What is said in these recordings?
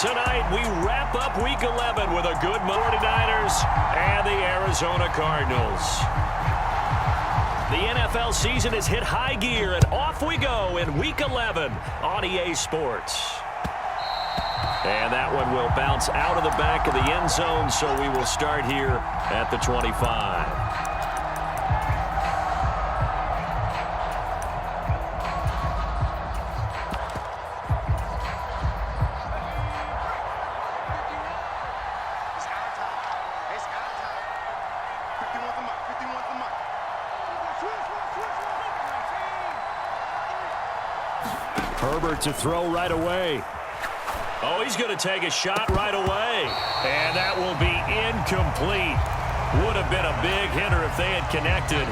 Tonight, we wrap up Week 11 with a good 49ers and the Arizona Cardinals. The NFL season has hit high gear, and off we go in Week 11 on EA Sports. And that one will bounce out of the back of the end zone, so we will start here at the 25. Herbert to throw right away. Oh, he's going to take a shot right away. And that will be incomplete. Would have been a big hitter if they had connected.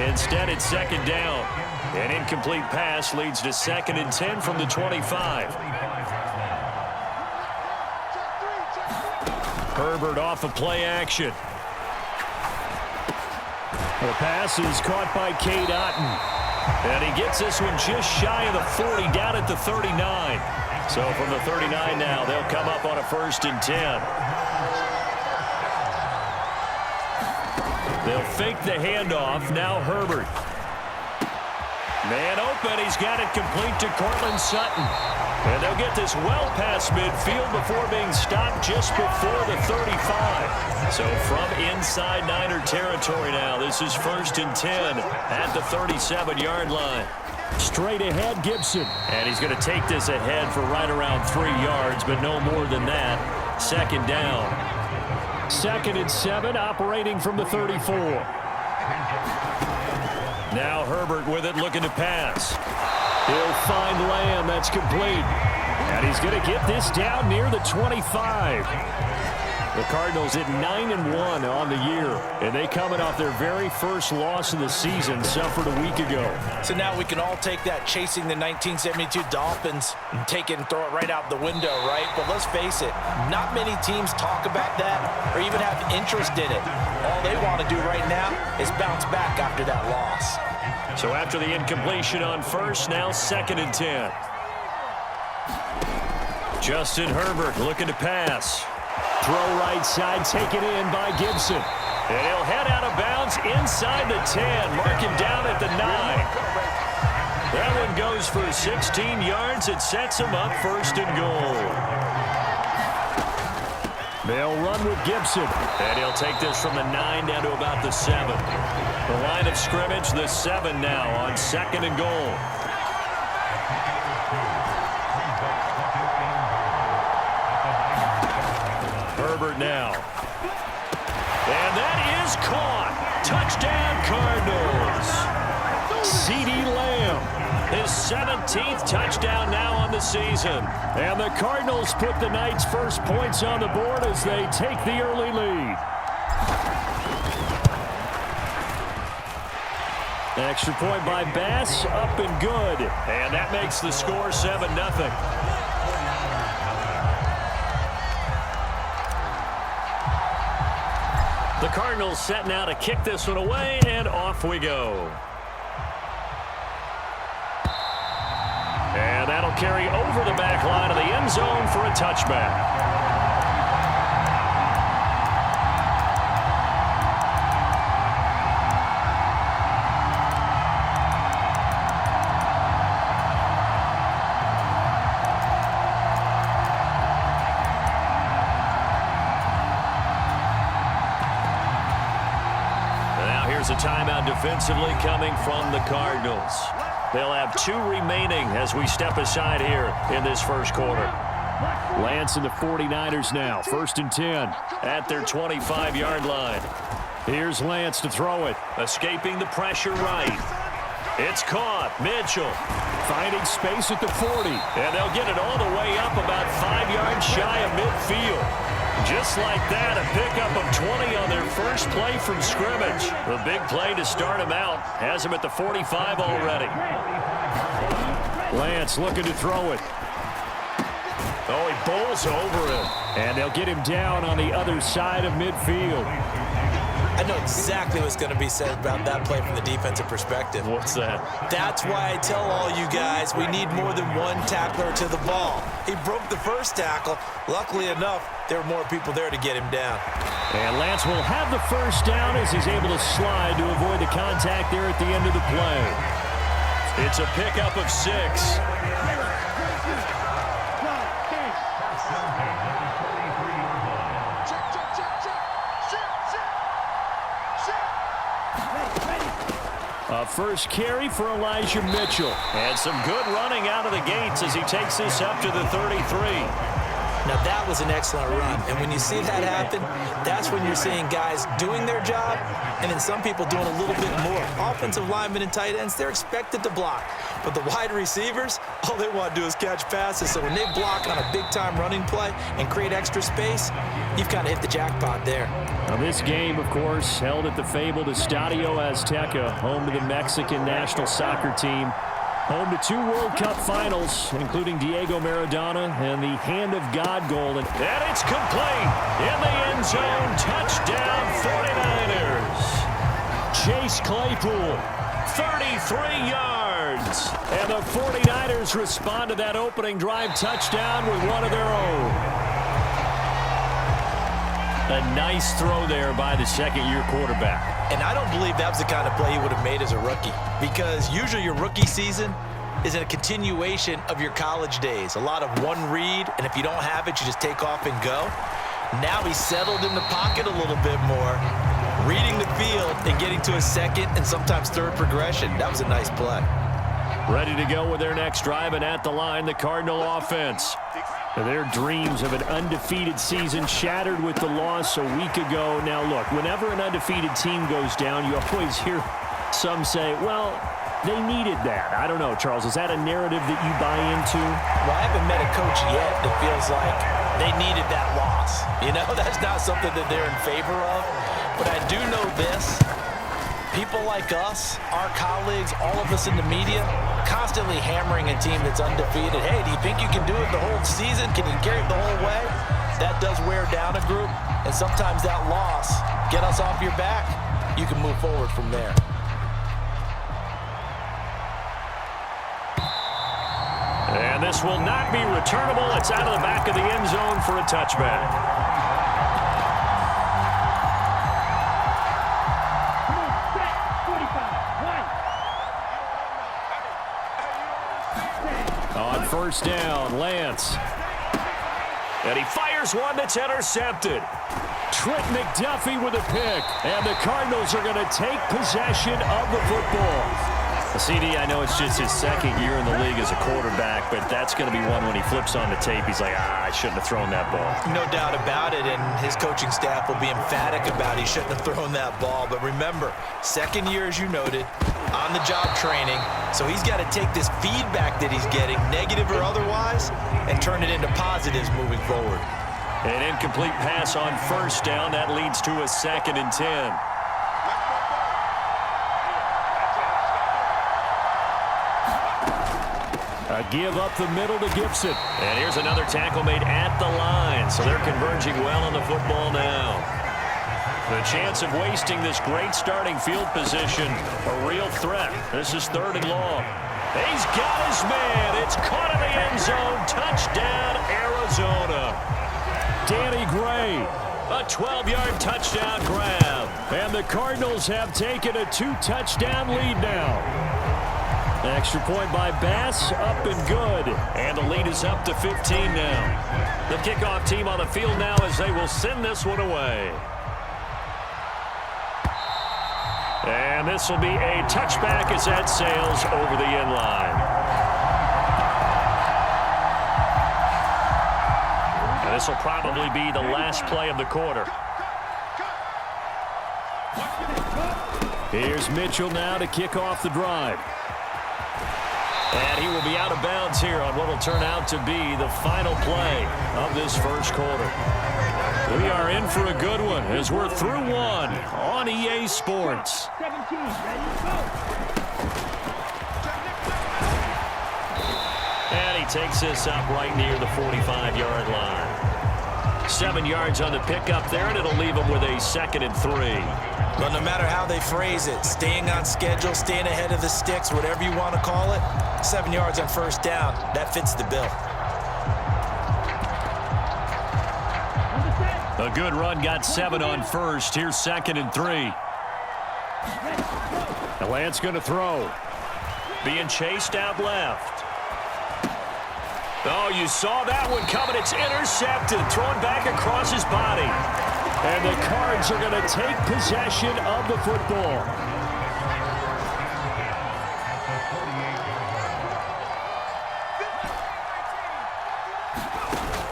Instead, it's second down. An incomplete pass leads to 2nd and 10 from the 25. Herbert off of play action. The pass is caught by Cade Otton. And he gets this one just shy of the 40, down at the 39. So from the 39 now, they'll come up on a 1st and 10. They'll fake the handoff. Now Herbert. Man open. He's got it complete to Cortland Sutton. And they'll get this well past midfield before being stopped just before the 35. So from inside Niner territory now, this is 1st and 10 at the 37-yard line. Straight ahead, Gibson. And he's going to take this ahead for right around 3 yards, but no more than that. 2nd down. 2nd and 7, operating from the 34. Now Herbert with it, looking to pass. He'll find Lamb. That's complete. And he's going to get this down near the 25. The Cardinals at 9-1 on the year. And they coming off their very first loss of the season, suffered a week ago. So now we can all take that chasing the 1972 Dolphins and take it and throw it right out the window, right? But let's face it, not many teams talk about that or even have interest in it. All they want to do right now is bounce back after that loss. So after the incompletion on 1st, now 2nd and 10. Justin Herbert looking to pass. Throw right side, taken in by Gibson. And he'll head out of bounds inside the 10. Mark him down at the 9. That one goes for 16 yards. It sets him up 1st and goal. They'll run with Gibson. And he'll take this from the 9 down to about the 7. The line of scrimmage, the 7 now on 2nd and goal. Herbert now. And that is caught. Touchdown, Cardinals. CeeDee Lamb, his 17th touchdown now on the season. And the Cardinals put the night's first points on the board as they take the early lead. Extra point by Bass, up and good. And that makes the score 7-0. The Cardinals set now to kick this one away, and off we go. And that'll carry over the back line of the end zone for a touchback. Here's a timeout defensively coming from the Cardinals. They'll have 2 remaining as we step aside here in this first quarter. Lance and the 49ers now. 1st and 10 at their 25-yard line. Here's Lance to throw it. Escaping the pressure right. It's caught. Mitchell finding space at the 40. And they'll get it all the way up about 5 yards shy of midfield. Just like that, a pickup of 20 on their first play from scrimmage. The big play to start him out. Has him at the 45 already. Lance looking to throw it. Oh, he bowls over it. And they'll get him down on the other side of midfield. I know exactly what's going to be said about that play from the defensive perspective. What's that? That's why I tell all you guys we need more than one tackler to the ball. He broke the first tackle. Luckily enough, there were more people there to get him down. And Lance will have the first down as he's able to slide to avoid the contact there at the end of the play. It's a pickup of 6. A first carry for Elijah Mitchell. And some good running out of the gates as he takes this up to the 33. Now, that was an excellent run. And when you see that happen, that's when you're seeing guys doing their job and then some people doing a little bit more. Offensive linemen and tight ends, they're expected to block. But the wide receivers, all they want to do is catch passes. So when they block on a big-time running play and create extra space, you've kind of hit the jackpot there. Now this game, of course, held at the fabled Estadio Azteca, home to the Mexican national soccer team. Home to 2 World Cup finals, including Diego Maradona and the Hand of God goal. And it's complete. In the end zone, touchdown 49ers. Chase Claypool, 33 yards. And the 49ers respond to that opening drive touchdown with one of their own. A nice throw there by the second-year quarterback. And I don't believe that was the kind of play he would have made as a rookie, because usually your rookie season is a continuation of your college days. A lot of one read, and if you don't have it, you just take off and go. Now he's settled in the pocket a little bit more, reading the field and getting to a second and sometimes third progression. That was a nice play. Ready to go with their next drive, and at the line, the Cardinal offense. Their dreams of an undefeated season shattered with the loss a week ago. Now, look, whenever an undefeated team goes down, you always hear some say, well, they needed that. I don't know, Charles. Is that a narrative that you buy into? Well, I haven't met a coach yet that feels like they needed that loss. You know, that's not something that they're in favor of. But I do know this. People like us, our colleagues, all of us in the media, constantly hammering a team that's undefeated. Hey, do you think you can do it the whole season? Can you carry it the whole way? That does wear down a group, and sometimes that loss, get us off your back, you can move forward from there. And this will not be returnable. It's out of the back of the end zone for a touchback. On first down, Lance. And he fires one that's intercepted. Trent McDuffie with a pick. And the Cardinals are going to take possession of the football. CD, I know it's just his second year in the league as a quarterback, but that's going to be one when he flips on the tape. He's like, I shouldn't have thrown that ball. No doubt about it, and his coaching staff will be emphatic about he shouldn't have thrown that ball. But remember, second year, as you noted, on-the-job training, so he's got to take this feedback that he's getting, negative or otherwise, and turn it into positives moving forward. An incomplete pass on first down. That leads to a 2nd and 10. A give up the middle to Gibson. And here's another tackle made at the line. So they're converging well on the football now. The chance of wasting this great starting field position, a real threat. This is 3rd and long. He's got his man. It's caught in the end zone. Touchdown, Arizona. Danny Gray, a 12-yard touchdown grab. And the Cardinals have taken a 2-touchdown lead now. Extra point by Bass, up and good. And the lead is up to 15 now. The kickoff team on the field now as they will send this one away. And this will be a touchback as that sails over the end line. And this will probably be the last play of the quarter. Here's Mitchell now to kick off the drive. And he will be out of bounds here on what will turn out to be the final play of this first quarter. We are in for a good one as we're through one on EA Sports. 17, ready, go. And he takes this up right near the 45-yard line. 7 yards on the pickup there, and it'll leave them with a 2nd and 3. But no matter how they phrase it, staying on schedule, staying ahead of the sticks, whatever you want to call it, 7 yards on first down, that fits the bill. A good run got 7 on first. Here's 2nd and 3. The Lance going to throw. Being chased out left. Oh, you saw that one coming. It's intercepted. Thrown back across his body. And the Cards are going to take possession of the football.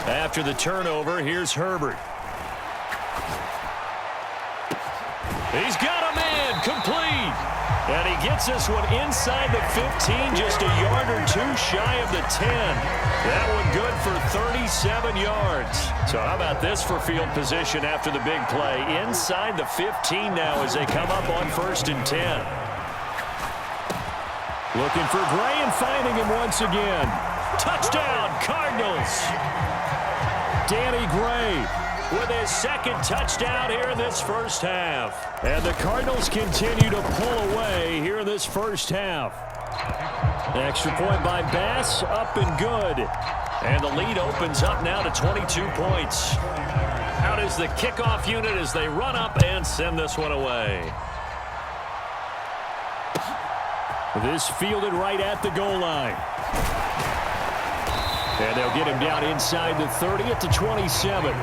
After the turnover, here's Herbert. He's got a man, complete. And he gets this one inside the 15, just a yard or two shy of the 10. That one good for 37 yards. So how about this for field position after the big play? Inside the 15 now as they come up on 1st and 10. Looking for Gray and finding him once again. Touchdown, Cardinals. Danny Gray with his 2nd touchdown here in this first half. And the Cardinals continue to pull away here in this first half. The extra point by Bass, up and good. And the lead opens up now to 22 points. Out is the kickoff unit as they run up and send this one away. This fielded right at the goal line. And they'll get him down inside the 30 at the 27.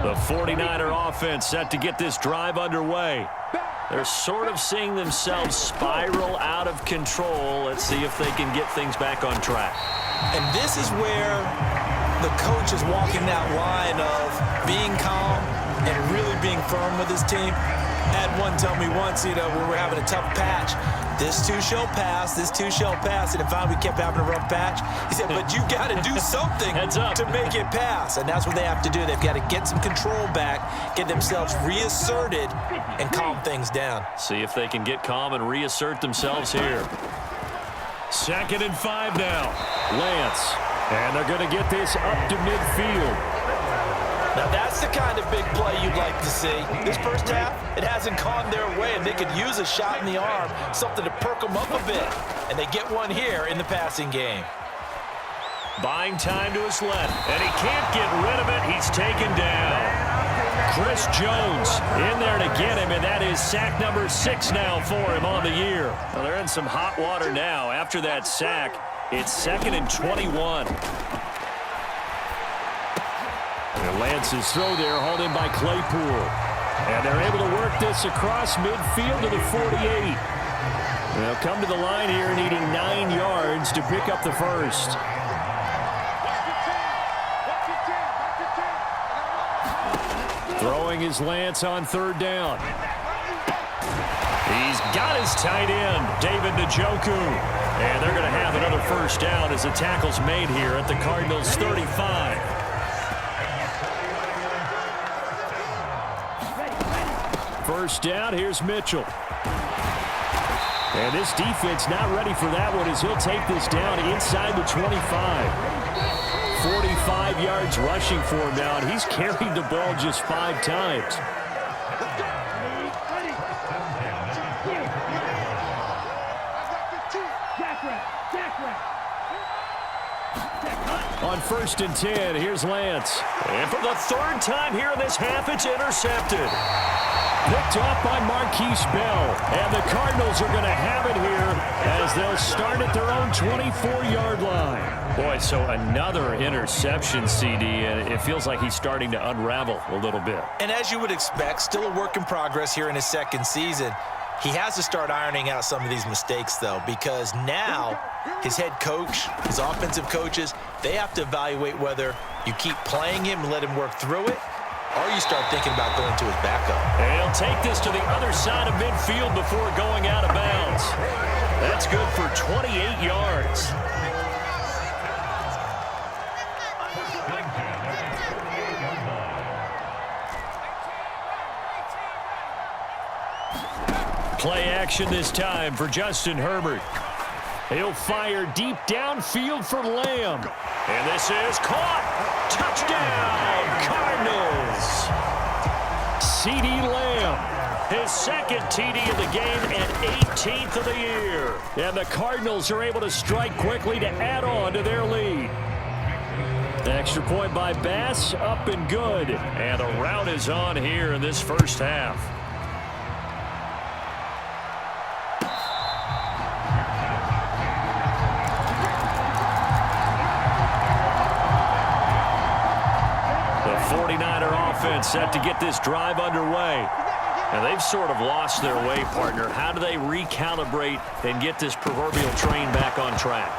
The 49er offense set to get this drive underway. They're sort of seeing themselves spiral out of control. Let's see if they can get things back on track. And this is where the coach is walking that line of being calm and really being firm with his team. Had one tell me once, when we're having a tough patch, this too shall pass, this too shall pass. And if we kept having a rough patch, he said, but you got to do something to make it pass. And that's what they have to do. They've got to get some control back, get themselves reasserted, and calm things down. See if they can get calm and reassert themselves here. 2nd and 5 now. Lance. And they're going to get this up to midfield. Now that's the kind of big play you'd like to see. This first half, it hasn't gone their way, and they could use a shot in the arm, something to perk them up a bit. And they get one here in the passing game. Buying time to his left, and he can't get rid of it. He's taken down. Chris Jones in there to get him, and that is sack number 6 now for him on the year. Well, they're in some hot water now. After that sack, it's 2nd and 21. And Lance's throw there hauled in by Claypool. And they're able to work this across midfield to the 48. They'll come to the line here needing 9 yards to pick up the first. Throwing is Lance on 3rd down. He's got his tight end, David Njoku. And they're going to have another first down as the tackle's made here at the Cardinals' 35. First down, here's Mitchell. And this defense not ready for that one as he'll take this down inside the 25. 45 yards rushing for him now, and he's carried the ball just 5 times. On 1st and 10, here's Lance. And for the 3rd time here in this half, it's intercepted. Picked off by Marquise Bell. And the Cardinals are going to have it here as they'll start at their own 24-yard line. Boy, so another interception, CD, and it feels like he's starting to unravel a little bit. And as you would expect, still a work in progress here in his 2nd season. He has to start ironing out some of these mistakes, though, because now his head coach, his offensive coaches, they have to evaluate whether you keep playing him and let him work through it, or you start thinking about going to his backup. And he'll take this to the other side of midfield before going out of bounds. That's good for 28 yards. Play action this time for Justin Herbert. He'll fire deep downfield for Lamb. And this is caught. Touchdown, Cardinals. CeeDee Lamb, his second TD of the game and 18th of the year. And the Cardinals are able to strike quickly to add on to their lead. Extra point by Bass, up and good. And the rout is on here in this first half. The 49er offense set to get this drive underway. And they've sort of lost their way, partner. How do they recalibrate and get this proverbial train back on track?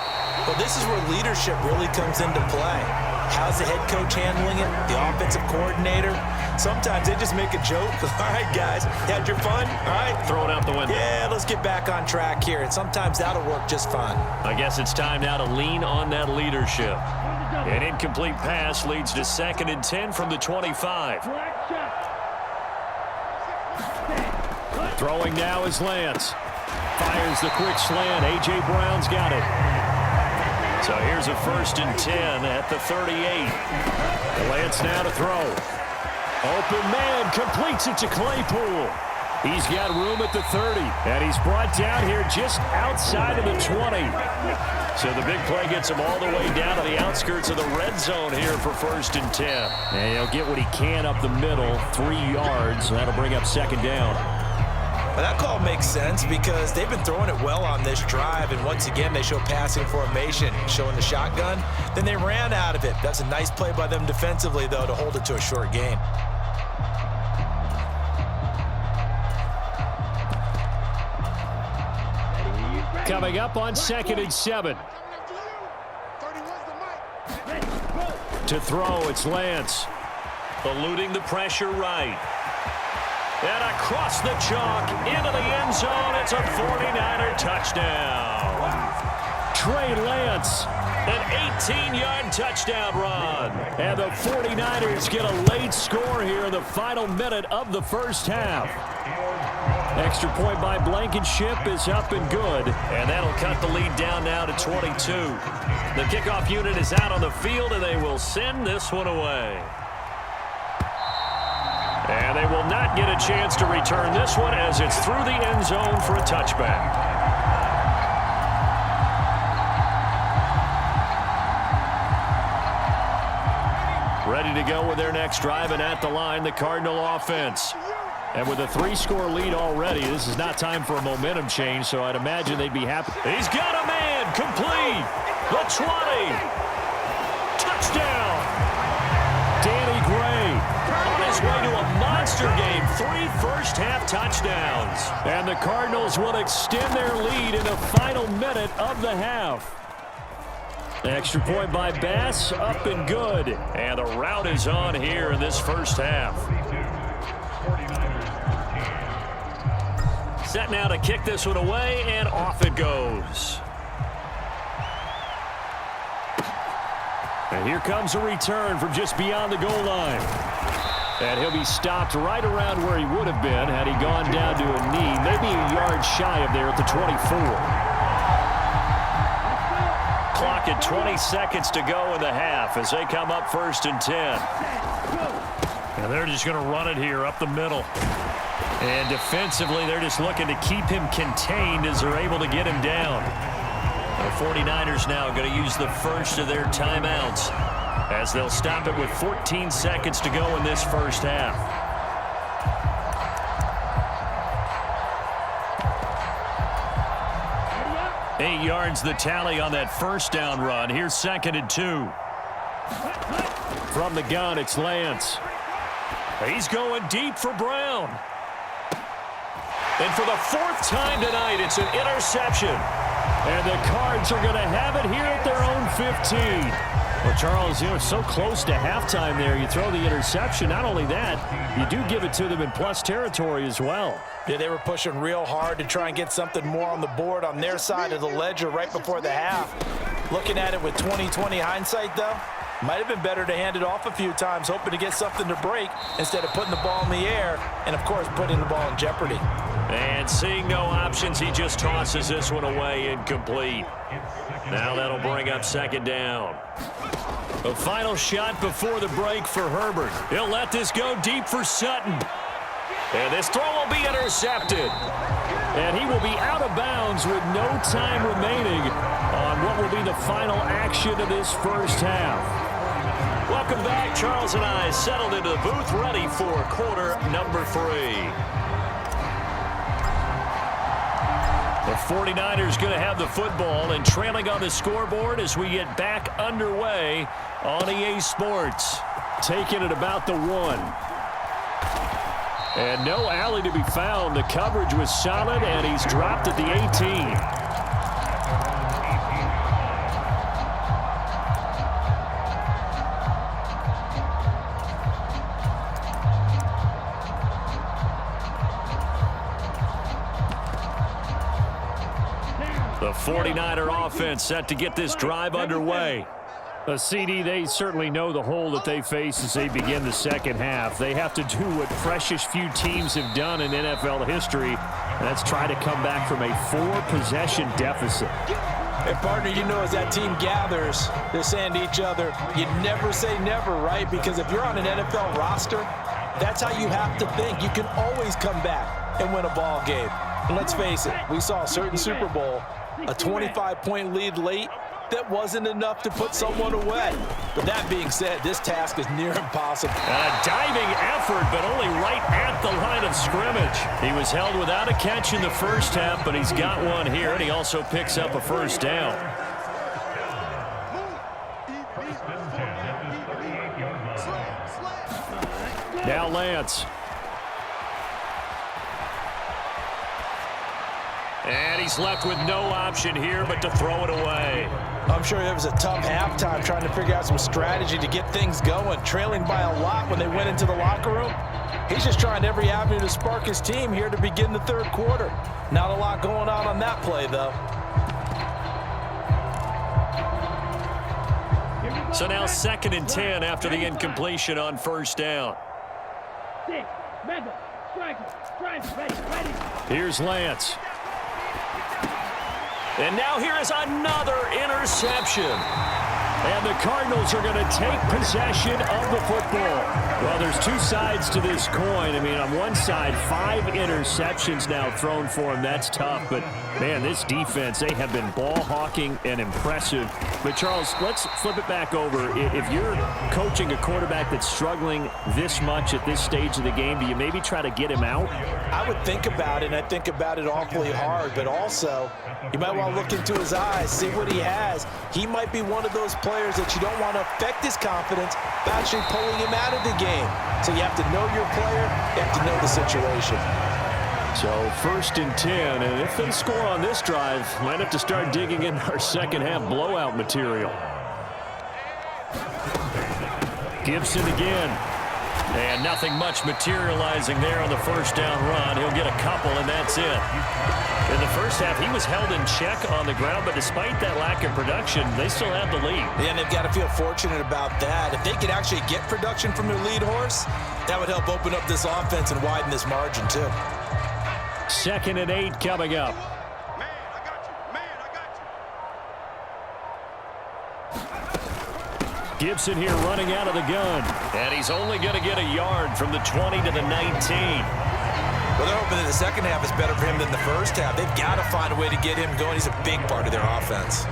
Well, this is where leadership really comes into play. How's the head coach handling it? The offensive coordinator? Sometimes they just make a joke. All right, guys, you had your fun? All right. Throw it out the window. Yeah, let's get back on track here. And sometimes that'll work just fine. I guess it's time now to lean on that leadership. An incomplete pass leads to 2nd and 10 from the 25. Throwing now is Lance. Fires the quick slant. A.J. Brown's got it. So here's a 1st and 10 at the 38. Lance now to throw. Open man completes it to Claypool. He's got room at the 30. And he's brought down here just outside of the 20. So the big play gets him all the way down to the outskirts of the red zone here for 1st and 10. And he'll get what he can up the middle, 3 yards. That'll bring up 2nd down. Well, that call makes sense because they've been throwing it well on this drive, and once again they show passing formation, showing the shotgun. Then they ran out of it. That's a nice play by them defensively, though, to hold it to a short gain. Coming up on 2nd and 7. To throw, it's Lance. Eluding the pressure right. And across the chalk, into the end zone, it's a 49er touchdown. Trey Lance, an 18-yard touchdown run. And the 49ers get a late score here in the final minute of the first half. Extra point by Blankenship is up and good. And that'll cut the lead down now to 22. The kickoff unit is out on the field, and they will send this one away. And they will not get a chance to return this one as it's through the end zone for a touchback. Ready to go with their next drive, and at the line, the Cardinal offense. And with a 3-score lead already, this is not time for a momentum change, so I'd imagine they'd be happy. He's got a man, complete, the 20. Touchdown. Danny Gray. On his way to a monster game, 3 first-half touchdowns. And the Cardinals will extend their lead in the final minute of the half. Extra point by Bass, up and good. And the rout is on here in this first half. Set now to kick this one away, and off it goes. And here comes a return from just beyond the goal line. And he'll be stopped right around where he would have been had he gone down to a knee, maybe a yard shy of there at the 24. Clock at 20 seconds to go in the half as they come up 1st and 10. And they're just going to run it here up the middle. And defensively, they're just looking to keep him contained as they're able to get him down. The 49ers now going to use the first of their timeouts as they'll stop it with 14 seconds to go in this first half. Eight yards the tally on that first down run. Here's 2nd and 2. From the gun, it's Lance. He's going deep for Brown. And for the 4th time tonight, it's an interception. And the Cards are going to have it here at their own 15. Well, Charles, you know, it's so close to halftime there. You throw the interception. Not only that, you do give it to them in plus territory as well. Yeah, they were pushing real hard to try and get something more on the board on their side of the ledger right before the half. Looking at it with 20/20 hindsight, though, might have been better to hand it off a few times, hoping to get something to break instead of putting the ball in the air and, of course, putting the ball in jeopardy. And seeing no options, he just tosses this one away, incomplete. Now that'll bring up second down. The final shot before the break for Herbert. He'll let this go deep for Sutton. And this throw will be intercepted. And he will be out of bounds with no time remaining on what will be the final action of this first half. Welcome back. Charles and I settled into the booth, ready for quarter number 3. The 49ers going to have the football and trailing on the scoreboard as we get back underway on EA Sports. Taking it about the 1. And no alley to be found. The coverage was solid, and he's dropped at the 18. The 49er offense set to get this drive underway. A CD, they certainly know the hole that they face as they begin the second half. They have to do what precious few teams have done in NFL history, and that's try to come back from a 4-possession deficit. And, partner, you know, as that team gathers, they're saying to each other, you never say never, right? Because if you're on an NFL roster, that's how you have to think. You can always come back and win a ball game. And let's face it, we saw a certain Super Bowl, a 25-point lead late, that wasn't enough to put someone away. But that being said, this task is near impossible. A diving effort, but only right at the line of scrimmage. He was held without a catch in the first half, but he's got one here, and he also picks up a first down. Now Lance. And he's left with no option here but to throw it away. I'm sure it was a tough halftime trying to figure out some strategy to get things going, trailing by a lot when they went into the locker room. He's just trying every avenue to spark his team here to begin the third quarter. Not a lot going on that play, though. So now 2nd and 10 after the incompletion on first down. Here's Lance. And now here is another interception. And the Cardinals are going to take possession of the football. Well, there's two sides to this coin. I mean, on one side, 5 interceptions now thrown for him. That's tough. But, man, this defense, they have been ball hawking and impressive. But, Charles, let's flip it back over. If you're coaching a quarterback that's struggling this much at this stage of the game, do you maybe try to get him out? I would think about it, and I think about it awfully hard. But also, you might want to look into his eyes, see what he has. He might be one of those players that you don't want to affect his confidence by actually pulling him out of the game. So you have to know your player, you have to know the situation. So 1st and 10, and if they score on this drive, might have to start digging in our second half blowout material. Gibson again. And nothing much materializing there on the first down run. He'll get a couple, and that's it. In the first half, he was held in check on the ground, but despite that lack of production, they still have the lead. Yeah, and they've got to feel fortunate about that. If they could actually get production from their lead horse, that would help open up this offense and widen this margin, too. 2nd and 8 coming up. Gibson here running out of the gun. And he's only going to get a yard from the 20 to the 19. Well, they're hoping that the second half is better for him than the first half. They've got to find a way to get him going. He's a big part of their offense.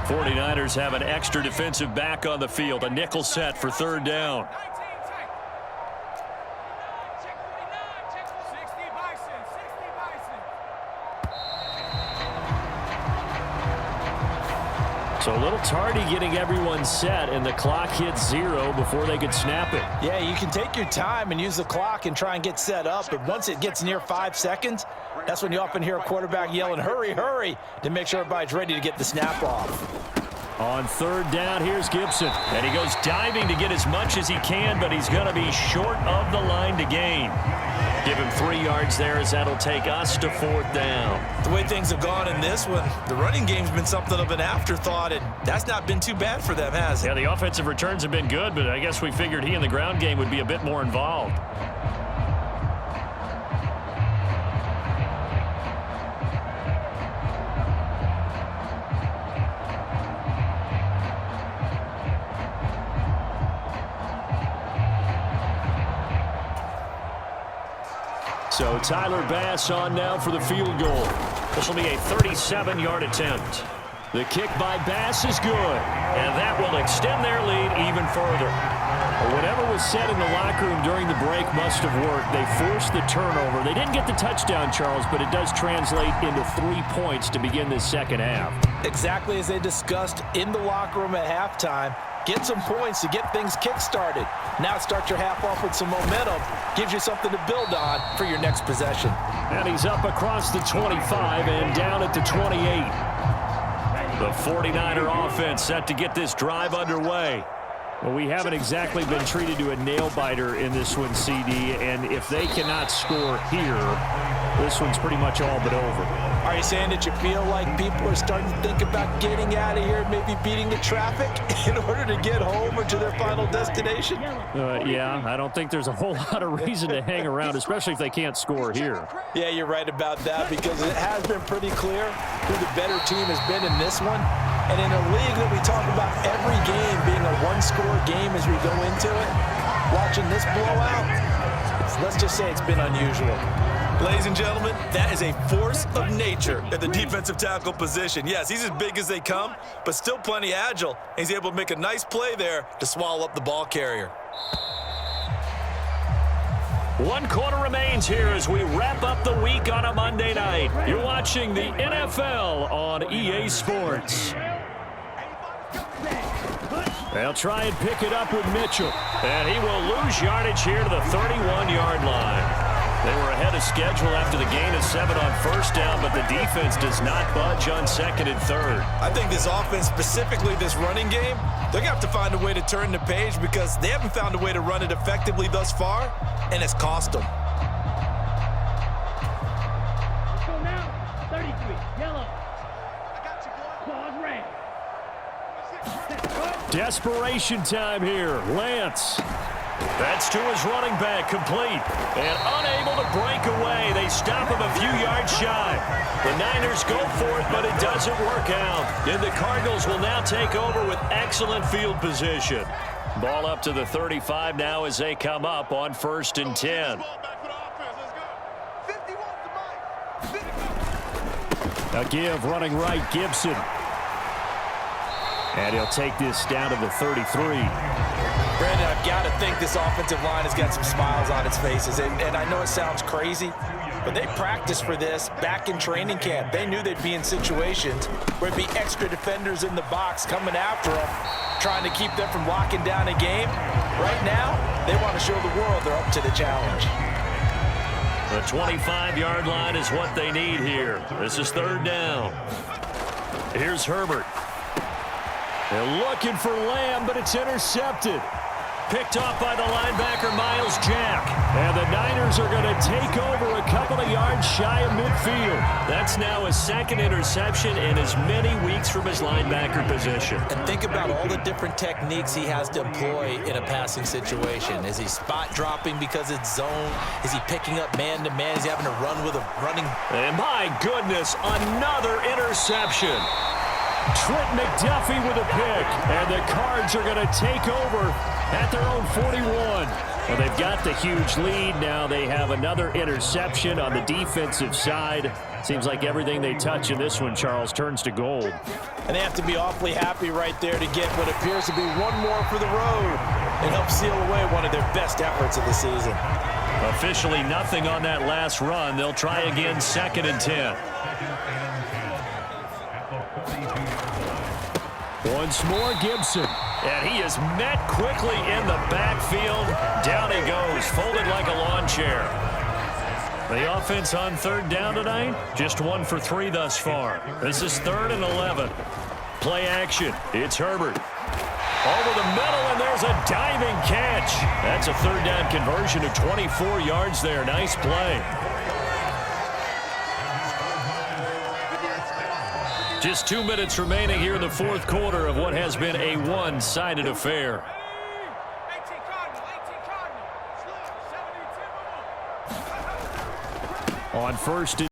'49ers have an extra defensive back on the field. A nickel set for 3rd down. So a little tardy getting everyone set, and the clock hits 0 before they could snap it. Yeah, you can take your time and use the clock and try and get set up, but once it gets near 5 seconds, that's when you often hear a quarterback yelling, hurry, hurry, to make sure everybody's ready to get the snap off. On 3rd down, here's Gibson. And he goes diving to get as much as he can, but he's going to be short of the line to gain. Give him 3 yards there as that'll take us to 4th down. The way things have gone in this one, the running game's been something of an afterthought, and that's not been too bad for them, has it? Yeah, the offensive returns have been good, but I guess we figured he in the ground game would be a bit more involved. So Tyler Bass on now for the field goal. This will be a 37-yard attempt. The kick by Bass is good, and that will extend their lead even further. Whatever was said in the locker room during the break must have worked. They forced the turnover. They didn't get the touchdown, Charles, but it does translate into 3 points to begin this second half. Exactly as they discussed in the locker room at halftime. Get some points to get things kick-started. Now start your half off with some momentum. Gives you something to build on for your next possession. And he's up across the 25 and down at the 28. The 49er offense set to get this drive underway. Well, we haven't exactly been treated to a nail-biter in this one, CD, and if they cannot score here, this one's pretty much all but over. Are you saying that you feel like people are starting to think about getting out of here, maybe beating the traffic in order to get home or to their final destination? Yeah, I don't think there's a whole lot of reason to hang around, especially if they can't score here. Yeah, you're right about that, because it has been pretty clear who the better team has been in this one. And in a league that we talk about every game being a one-score game as we go into it, watching this blowout, let's just say it's been unusual. Ladies and gentlemen, that is a force of nature at the defensive tackle position. Yes, he's as big as they come, but still plenty agile. He's able to make a nice play there to swallow up the ball carrier. 1 quarter remains here as we wrap up the week on a Monday night. You're watching the NFL on EA Sports. They'll try and pick it up with Mitchell. And he will lose yardage here to the 31-yard line. They were ahead of schedule after the gain of 7 on first down, but the defense does not budge on 2nd and 3rd. I think this offense, specifically this running game, they're going to have to find a way to turn the page because they haven't found a way to run it effectively thus far, and it's cost them. Let's go now. 33, yellow. Claws red. Desperation time here. Lance. That's to his running back, complete. And unable to break away. They stop him a few yards shy. The Niners go for it, but it doesn't work out. And the Cardinals will now take over with excellent field position. Ball up to the 35 now as they come up on 1st and 10. A give running right, Gibson. And he'll take this down to the 33. Brandon, I've got to think this offensive line has got some smiles on its faces. And I know it sounds crazy, but they practiced for this back in training camp. They knew they'd be in situations where it'd be extra defenders in the box coming after them, trying to keep them from locking down a game. Right now, they want to show the world they're up to the challenge. The 25-yard line is what they need here. This is 3rd down. Here's Herbert. They're looking for Lamb, but it's intercepted. Picked off by the linebacker, Miles Jack. And the Niners are going to take over a couple of yards shy of midfield. That's now his 2nd interception in as many weeks from his linebacker position. And think about all the different techniques he has to employ in a passing situation. Is he spot dropping because it's zone? Is he picking up man-to-man? Is he having to run with a running? And my goodness, another interception. Trent McDuffie with a pick, and the Cards are going to take over at their own 41. Well, they've got the huge lead. Now they have another interception on the defensive side. Seems like everything they touch in this one, Charles, turns to gold. And they have to be awfully happy right there to get what appears to be one more for the road and help seal away one of their best efforts of the season. Officially nothing on that last run. They'll try again 2nd and 10. Once more, Gibson. And he is met quickly in the backfield. Down he goes, folded like a lawn chair. The offense on 3rd down tonight, just 1 for 3 thus far. This is 3rd and 11. Play action. It's Herbert. Over the middle, and there's a diving catch. That's a third down conversion of 24 yards there. Nice play. Just 2 minutes remaining here in the fourth quarter of what has been a one-sided affair. On first and